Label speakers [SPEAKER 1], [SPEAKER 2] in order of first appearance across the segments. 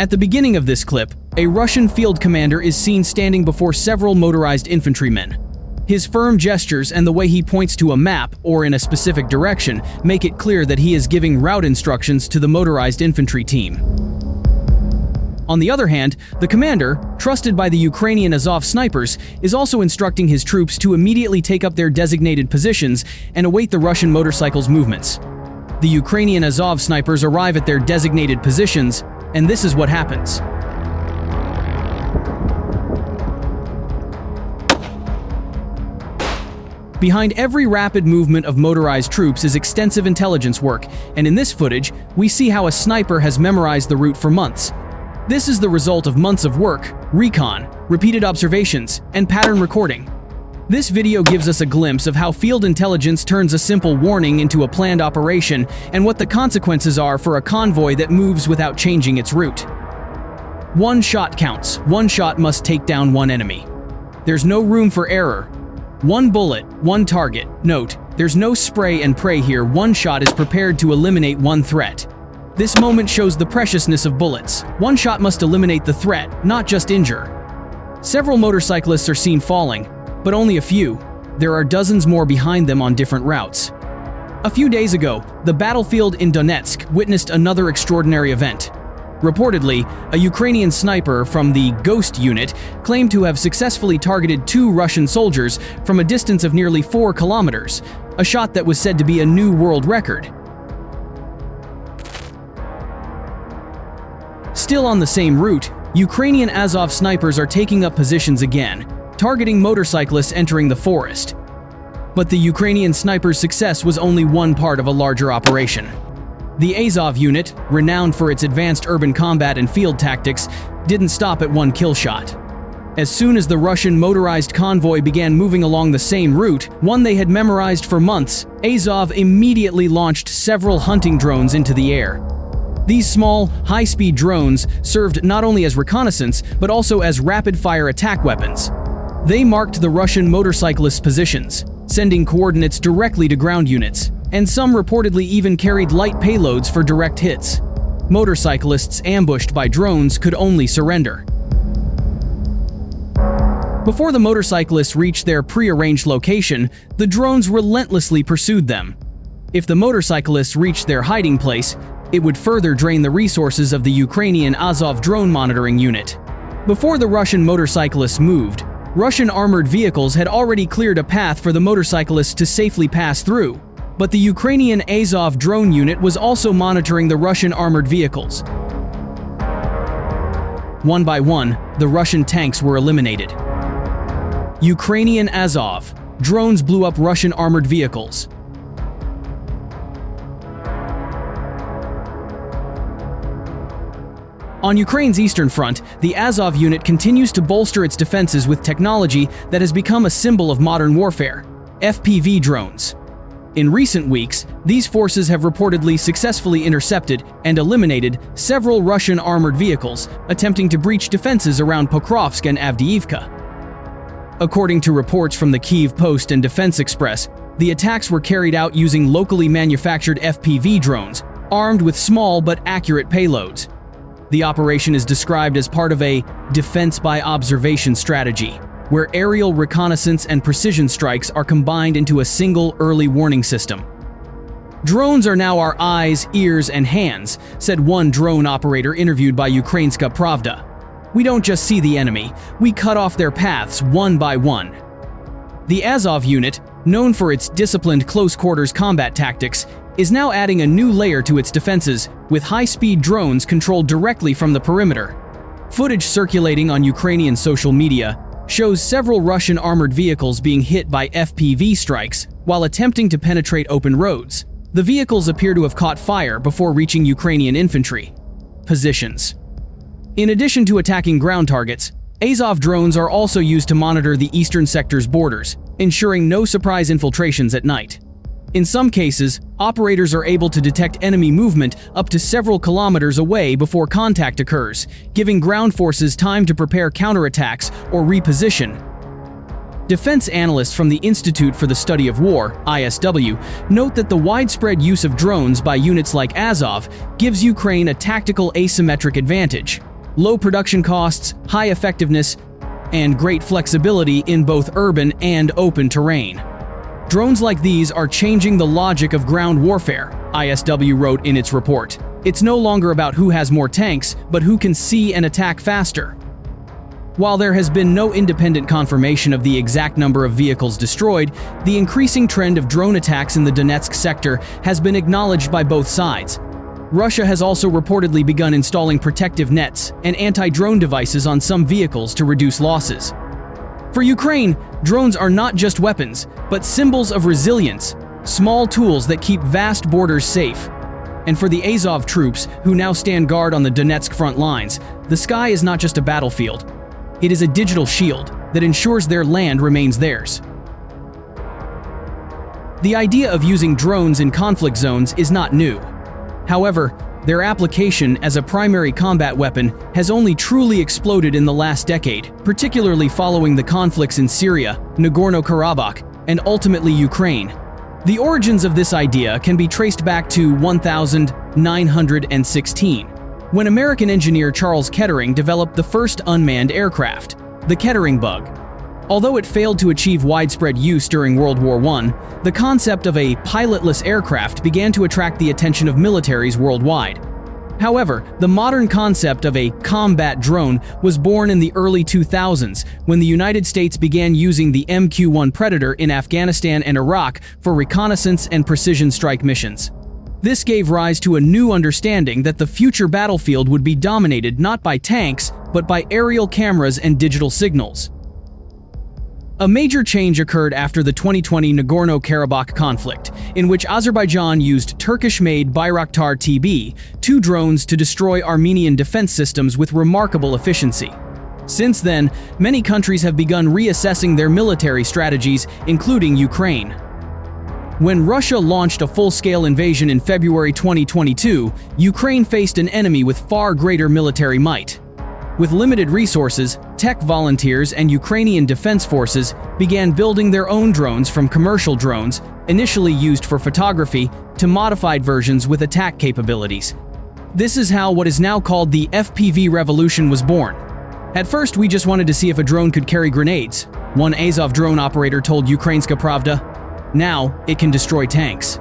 [SPEAKER 1] At the beginning of this clip, a Russian field commander is seen standing before several motorized infantrymen. His firm gestures and the way he points to a map or in a specific direction make it clear that he is giving route instructions to the motorized infantry team. On the other hand, the commander, trusted by the Ukrainian Azov snipers, is also instructing his troops to immediately take up their designated positions and await the Russian motorcycles' movements. The Ukrainian Azov snipers arrive at their designated positions, and this is what happens. Behind every rapid movement of motorized troops is extensive intelligence work, and in this footage, we see how a sniper has memorized the route for months. This is the result of months of work, recon, repeated observations, and pattern recording. This video gives us a glimpse of how field intelligence turns a simple warning into a planned operation and what the consequences are for a convoy that moves without changing its route. One shot counts. One shot must take down one enemy. There's no room for error. One bullet, one target. Note, there's no spray and pray here. One shot is prepared to eliminate one threat. This moment shows the preciousness of bullets. One shot must eliminate the threat, not just injure. Several motorcyclists are seen falling, but only a few. There are dozens more behind them on different routes. A few days ago, the battlefield in Donetsk witnessed another extraordinary event. Reportedly, a Ukrainian sniper from the Ghost unit claimed to have successfully targeted 2 Russian soldiers from a distance of nearly 4 kilometers, a shot that was said to be a new world record. Still on the same route, Ukrainian Azov snipers are taking up positions again, targeting motorcyclists entering the forest. But the Ukrainian snipers' success was only one part of a larger operation. The Azov unit, renowned for its advanced urban combat and field tactics, didn't stop at one kill shot. As soon as the Russian motorized convoy began moving along the same route, one they had memorized for months, Azov immediately launched several hunting drones into the air. These small, high-speed drones served not only as reconnaissance, but also as rapid-fire attack weapons. They marked the Russian motorcyclists' positions, sending coordinates directly to ground units, and some reportedly even carried light payloads for direct hits. Motorcyclists ambushed by drones could only surrender. Before the motorcyclists reached their pre-arranged location, the drones relentlessly pursued them. If the motorcyclists reached their hiding place, it would further drain the resources of the Ukrainian Azov drone monitoring unit. Before the Russian motorcyclists moved, Russian armored vehicles had already cleared a path for the motorcyclists to safely pass through. But the Ukrainian Azov drone unit was also monitoring the Russian armored vehicles. One by one, the Russian tanks were eliminated. Ukrainian Azov drones blew up Russian armored vehicles. On Ukraine's eastern front, the Azov unit continues to bolster its defenses with technology that has become a symbol of modern warfare: FPV drones. In recent weeks, these forces have reportedly successfully intercepted and eliminated several Russian armored vehicles attempting to breach defenses around Pokrovsk and Avdiivka. According to reports from the Kyiv Post and Defense Express, the attacks were carried out using locally manufactured FPV drones, armed with small but accurate payloads. The operation is described as part of a defense by observation strategy, where aerial reconnaissance and precision strikes are combined into a single early warning system. Drones are now our eyes, ears, and hands, said one drone operator interviewed by Ukrainska Pravda. We don't just see the enemy, we cut off their paths one by one. The Azov unit, known for its disciplined close-quarters combat tactics, is now adding a new layer to its defenses, with high-speed drones controlled directly from the perimeter. Footage circulating on Ukrainian social media shows several Russian armored vehicles being hit by FPV strikes while attempting to penetrate open roads. The vehicles appear to have caught fire before reaching Ukrainian infantry positions. In addition to attacking ground targets, Azov drones are also used to monitor the eastern sector's borders, ensuring no surprise infiltrations at night. In some cases, operators are able to detect enemy movement up to several kilometers away before contact occurs, giving ground forces time to prepare counterattacks or reposition. Defense analysts from the Institute for the Study of War, ISW, note that the widespread use of drones by units like Azov gives Ukraine a tactical asymmetric advantage. low production costs, high effectiveness, and great flexibility in both urban and open terrain. Drones like these are changing the logic of ground warfare, ISW wrote in its report. It's no longer about who has more tanks, but who can see and attack faster. While there has been no independent confirmation of the exact number of vehicles destroyed, the increasing trend of drone attacks in the Donetsk sector has been acknowledged by both sides. Russia has also reportedly begun installing protective nets and anti-drone devices on some vehicles to reduce losses. For Ukraine, drones are not just weapons, but symbols of resilience, small tools that keep vast borders safe. And for the Azov troops, who now stand guard on the Donetsk front lines, the sky is not just a battlefield. It is a digital shield that ensures their land remains theirs. The idea of using drones in conflict zones is not new. However, their application as a primary combat weapon has only truly exploded in the last decade, particularly following the conflicts in Syria, Nagorno-Karabakh, and ultimately Ukraine. The origins of this idea can be traced back to 1916, when American engineer Charles Kettering developed the first unmanned aircraft, the Kettering bug. Although it failed to achieve widespread use during World War I, the concept of a pilotless aircraft began to attract the attention of militaries worldwide. However, the modern concept of a combat drone was born in the early 2000s when the United States began using the MQ-1 Predator in Afghanistan and Iraq for reconnaissance and precision strike missions. This gave rise to a new understanding that the future battlefield would be dominated not by tanks, but by aerial cameras and digital signals. A major change occurred after the 2020 Nagorno-Karabakh conflict, in which Azerbaijan used Turkish-made Bayraktar TB-2 drones to destroy Armenian defense systems with remarkable efficiency. Since then, many countries have begun reassessing their military strategies, including Ukraine. When Russia launched a full-scale invasion in February 2022, Ukraine faced an enemy with far greater military might. With limited resources, tech volunteers and Ukrainian defense forces began building their own drones from commercial drones, initially used for photography, to modified versions with attack capabilities. This is how what is now called the FPV revolution was born. At first, we just wanted to see if a drone could carry grenades, one Azov drone operator told Ukrainska Pravda. Now, it can destroy tanks.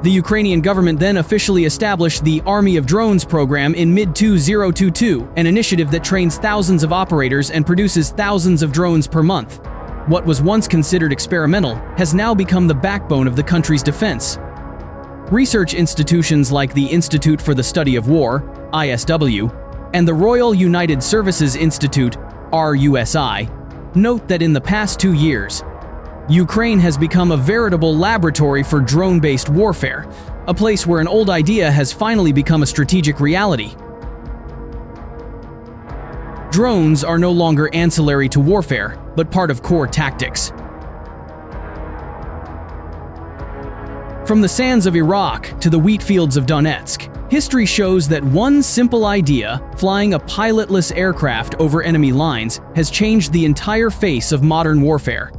[SPEAKER 1] The Ukrainian government then officially established the Army of Drones program in mid-2022, an initiative that trains thousands of operators and produces thousands of drones per month. What was once considered experimental has now become the backbone of the country's defense. Research institutions like the Institute for the Study of War, ISW, and the Royal United Services Institute, RUSI, note that in the past 2 years, Ukraine has become a veritable laboratory for drone-based warfare, a place where an old idea has finally become a strategic reality. Drones are no longer ancillary to warfare, but part of core tactics. From the sands of Iraq to the wheat fields of Donetsk, history shows that one simple idea, flying a pilotless aircraft over enemy lines, has changed the entire face of modern warfare.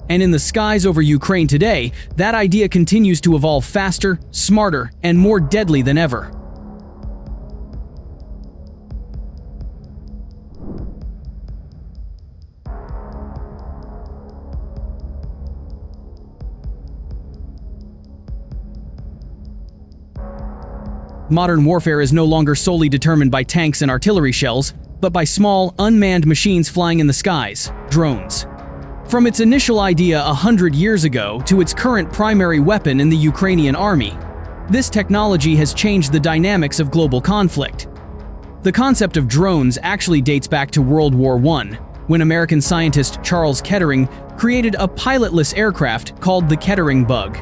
[SPEAKER 1] And in the skies over Ukraine today, that idea continues to evolve faster, smarter, and more deadly than ever. Modern warfare is no longer solely determined by tanks and artillery shells, but by small, unmanned machines flying in the skies, drones. From its initial idea 100 years ago to its current primary weapon in the Ukrainian army, this technology has changed the dynamics of global conflict. The concept of drones actually dates back to World War I, when American scientist Charles Kettering created a pilotless aircraft called the Kettering bug.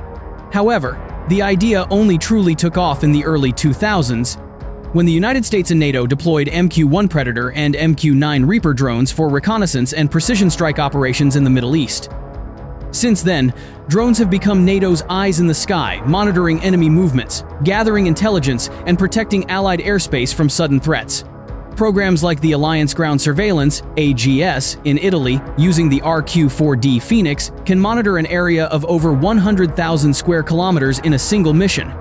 [SPEAKER 1] However, the idea only truly took off in the early 2000s, when the United States and NATO deployed MQ-1 Predator and MQ-9 Reaper drones for reconnaissance and precision strike operations in the Middle East. Since then, drones have become NATO's eyes in the sky, monitoring enemy movements, gathering intelligence, and protecting Allied airspace from sudden threats. Programs like the Alliance Ground Surveillance, AGS, in Italy, using the RQ-4D Phoenix, can monitor an area of over 100,000 square kilometers in a single mission.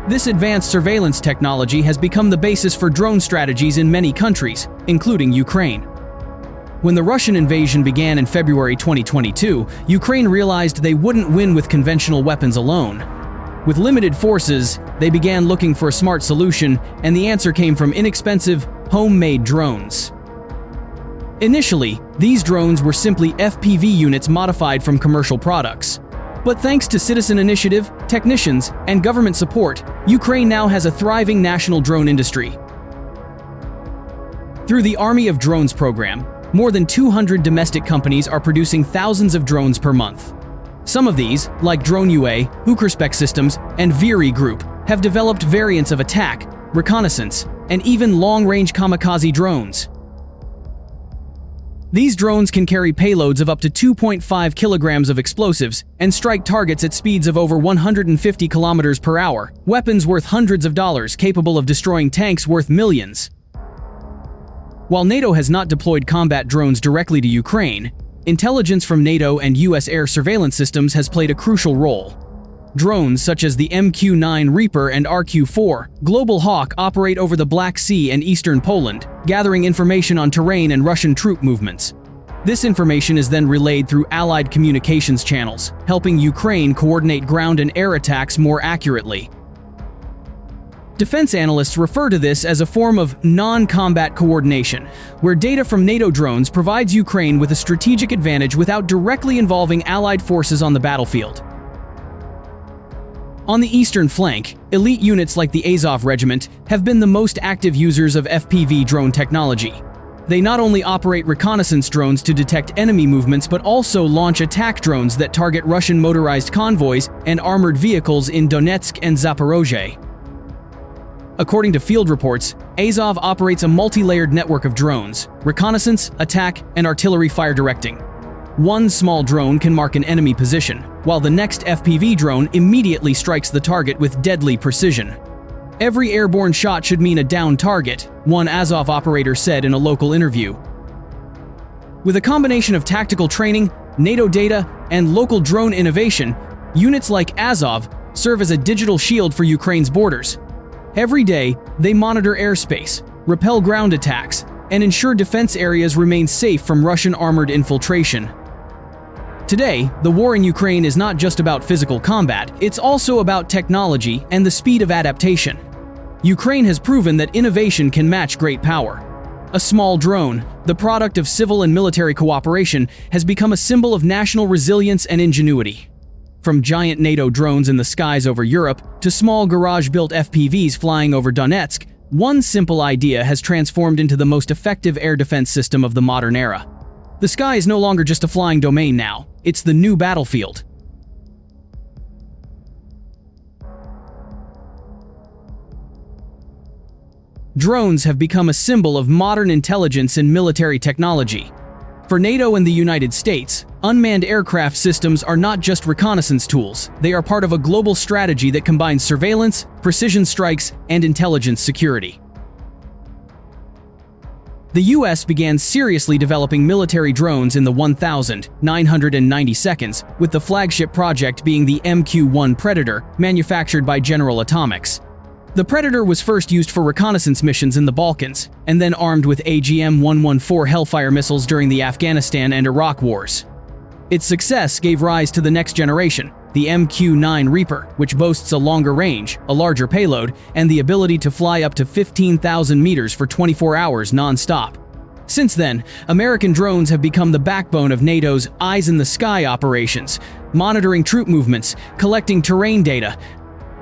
[SPEAKER 1] This advanced surveillance technology has become the basis for drone strategies in many countries, including Ukraine. When the Russian invasion began in February 2022, Ukraine realized they wouldn't win with conventional weapons alone. With limited forces, they began looking for a smart solution, and the answer came from inexpensive, homemade drones. Initially, these drones were simply FPV units modified from commercial products. But thanks to citizen initiative, technicians, and government support, Ukraine now has a thriving national drone industry. Through the Army of Drones program, more than 200 domestic companies are producing thousands of drones per month. Some of these, like Drone UA, Ukraspec Systems, and Viri Group, have developed variants of attack, reconnaissance, and even long-range kamikaze drones. These drones can carry payloads of up to 2.5 kilograms of explosives and strike targets at speeds of over 150 kilometers per hour, weapons worth hundreds of dollars capable of destroying tanks worth millions. While NATO has not deployed combat drones directly to Ukraine, intelligence from NATO and US air surveillance systems has played a crucial role. Drones such as the MQ-9 Reaper and RQ-4 Global Hawk operate over the Black Sea and eastern Poland, gathering information on terrain and Russian troop movements. This information is then relayed through Allied communications channels, helping Ukraine coordinate ground and air attacks more accurately. Defense analysts refer to this as a form of non-combat coordination, where data from NATO drones provides Ukraine with a strategic advantage without directly involving Allied forces on the battlefield. On the eastern flank, elite units like the Azov Regiment have been the most active users of FPV drone technology. They not only operate reconnaissance drones to detect enemy movements but also launch attack drones that target Russian motorized convoys and armored vehicles in Donetsk and Zaporozhye. According to field reports, Azov operates a multi-layered network of drones, reconnaissance, attack, and artillery fire directing. One small drone can mark an enemy position, while the next FPV drone immediately strikes the target with deadly precision. Every airborne shot should mean a down target, one Azov operator said in a local interview. With a combination of tactical training, NATO data, and local drone innovation, units like Azov serve as a digital shield for Ukraine's borders. Every day, they monitor airspace, repel ground attacks, and ensure defense areas remain safe from Russian armored infiltration. Today, the war in Ukraine is not just about physical combat, it's also about technology and the speed of adaptation. Ukraine has proven that innovation can match great power. A small drone, the product of civil and military cooperation, has become a symbol of national resilience and ingenuity. From giant NATO drones in the skies over Europe to small garage-built FPVs flying over Donetsk, one simple idea has transformed into the most effective air defense system of the modern era. The sky is no longer just a flying domain now, it's the new battlefield. Drones have become a symbol of modern intelligence and military technology. For NATO and the United States, unmanned aircraft systems are not just reconnaissance tools, they are part of a global strategy that combines surveillance, precision strikes, and intelligence security. The US began seriously developing military drones in the 1992, with the flagship project being the MQ-1 Predator, manufactured by General Atomics. The Predator was first used for reconnaissance missions in the Balkans, and then armed with AGM-114 Hellfire missiles during the Afghanistan and Iraq wars. Its success gave rise to the next generation, the MQ-9 Reaper, which boasts a longer range, a larger payload, and the ability to fly up to 15,000 meters for 24 hours non-stop. Since then, American drones have become the backbone of NATO's Eyes in the Sky operations, monitoring troop movements, collecting terrain data,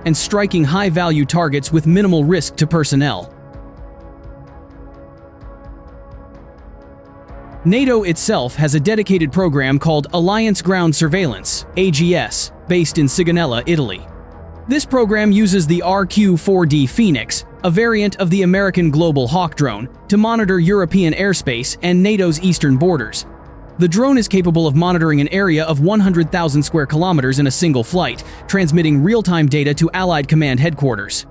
[SPEAKER 1] and striking high-value targets with minimal risk to personnel. NATO itself has a dedicated program called Alliance Ground Surveillance, AGS, based in Sigonella, Italy. This program uses the RQ-4D Phoenix, a variant of the American Global Hawk drone, to monitor European airspace and NATO's eastern borders. The drone is capable of monitoring an area of 100,000 square kilometers in a single flight, transmitting real-time data to Allied command headquarters.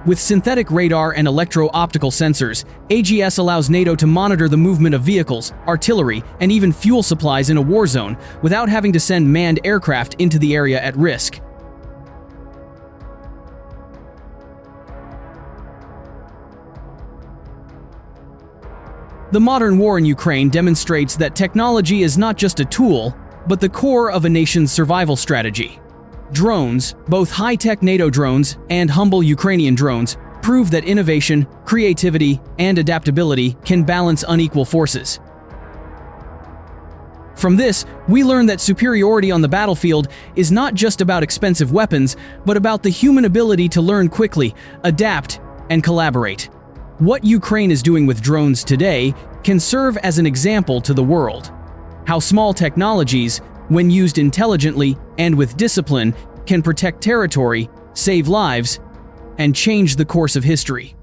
[SPEAKER 1] With synthetic radar and electro-optical sensors, AGS allows NATO to monitor the movement of vehicles, artillery, and even fuel supplies in a war zone without having to send manned aircraft into the area at risk. The modern war in Ukraine demonstrates that technology is not just a tool, but the core of a nation's survival strategy. Drones, both high-tech NATO drones and humble Ukrainian drones, prove that innovation, creativity, and adaptability can balance unequal forces. From this, we learn that superiority on the battlefield is not just about expensive weapons, but about the human ability to learn quickly, adapt, and collaborate. What Ukraine is doing with drones today can serve as an example to the world. How small technologies, when used intelligently and with discipline, can protect territory, save lives, and change the course of history.